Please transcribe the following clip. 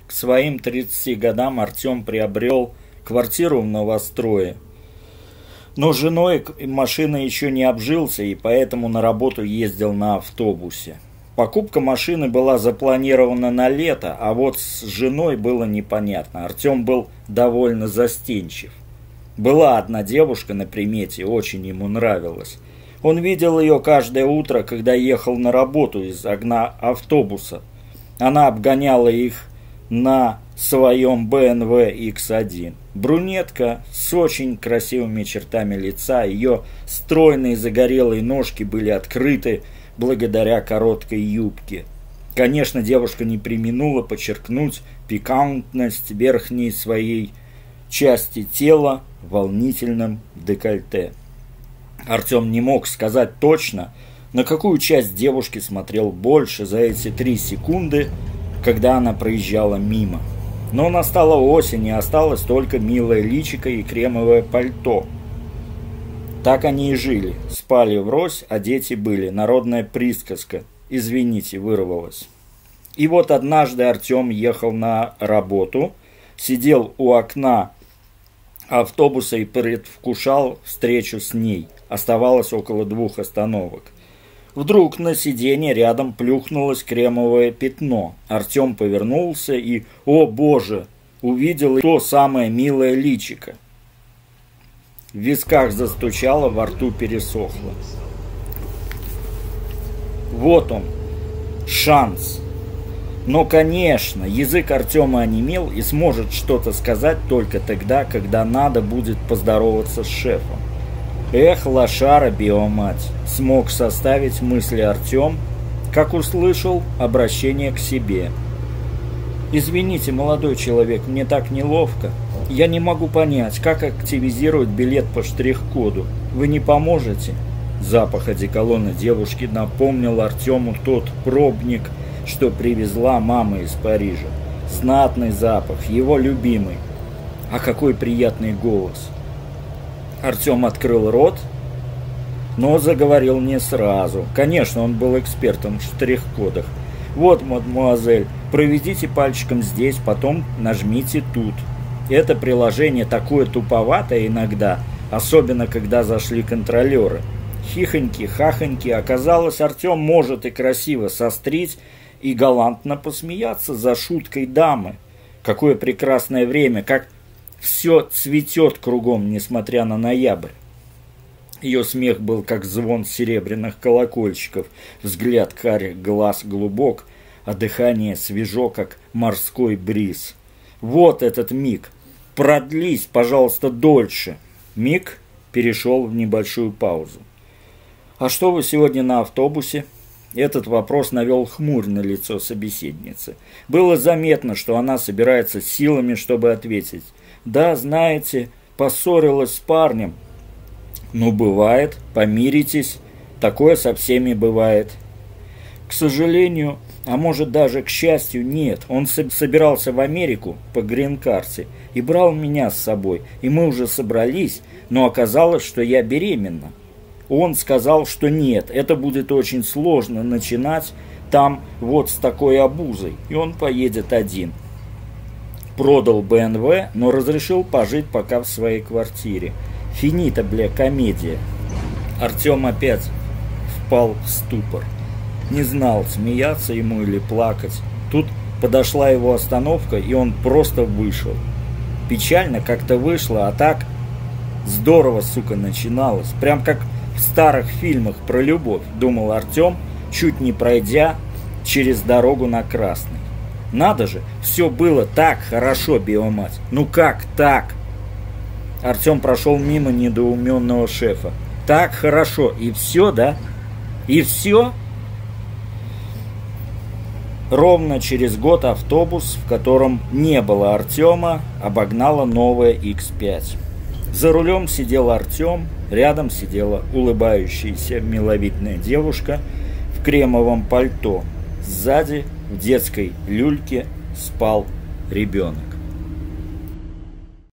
К своим 30 годам Артем приобрел квартиру в новострое. Но с женой машина еще не обжился, и поэтому на работу ездил на автобусе. Покупка машины была запланирована на лето, а вот с женой было непонятно. Артем был довольно застенчив. Была одна девушка на примете, очень ему нравилась. Он видел ее каждое утро, когда ехал на работу из окна автобуса. Она обгоняла их на своем BMW X1. Брюнетка с очень красивыми чертами лица, ее стройные загорелые ножки были открыты благодаря короткой юбке. Конечно, девушка не преминула подчеркнуть пикантность верхней своей части тела в волнительном декольте. Артем не мог сказать точно, на какую часть девушки смотрел больше за эти 3 секунды, когда она проезжала мимо. Но настала осень, и осталось только милое личико и кремовое пальто. Так они и жили, спали врозь, а дети были. Народная присказка, извините, вырвалась. И вот однажды Артем ехал на работу, сидел у окна автобуса и предвкушал встречу с ней. Оставалось около 2 остановок. Вдруг на сиденье рядом плюхнулось кремовое пятно. Артем повернулся и, о боже, увидел то самое милое личико. В висках застучало, во рту пересохло. Вот он, шанс. Но, конечно, язык Артема онемел и сможет что-то сказать только тогда, когда надо будет поздороваться с шефом. Эх, лошара биомать, смог составить мысли Артем, как услышал обращение к себе. «Извините, молодой человек, мне так неловко. Я не могу понять, как активизировать билет по штрих-коду. Вы не поможете?» Запах одеколона девушки напомнил Артему тот пробник, что привезла мама из Парижа. Знатный запах, его любимый. А какой приятный голос! Артем открыл рот, но заговорил не сразу. Конечно, он был экспертом в штрих-кодах. «Вот, мадемуазель, проведите пальчиком здесь, потом нажмите тут». Это приложение такое туповатое иногда, особенно когда зашли контролеры. Хихоньки-хахоньки, оказалось, Артем может и красиво сострить, и галантно посмеяться за шуткой дамы. Какое прекрасное время, как все цветет кругом, несмотря на ноябрь. Ее смех был как звон серебряных колокольчиков, взгляд карих глаз глубок, а дыхание свежо, как морской бриз. Вот этот миг. Продлись, пожалуйста, дольше. Миг перешел в небольшую паузу. «А что вы сегодня на автобусе?» Этот вопрос навел хмурь на лицо собеседницы. Было заметно, что она собирается силами, чтобы ответить. «Да, знаете, поссорилась с парнем». «Ну, бывает, помиритесь, такое со всеми бывает». «К сожалению, а может даже к счастью, нет. Он собирался в Америку по грин-карте и брал меня с собой, и мы уже собрались, но оказалось, что я беременна. Он сказал, что нет, это будет очень сложно начинать там вот с такой обузой, и он поедет один. Продал БНВ, но разрешил пожить пока в своей квартире. Финита, бля, комедия». Артем опять впал в ступор. Не знал, смеяться ему или плакать. Тут подошла его остановка, и он просто вышел. Печально как-то вышло, а так здорово, сука, начиналось. Прям как в старых фильмах про любовь, думал Артем, чуть не пройдя через дорогу на Красный. Надо же, все было так хорошо, биомать. Ну как так? Артем прошел мимо недоуменного шефа. Так хорошо, и все, да? И все? Ровно через год автобус, в котором не было Артема, обогнала новая X5. За рулем сидел Артем, рядом сидела улыбающаяся миловидная девушка в кремовом пальто. Сзади в детской люльке спал ребенок.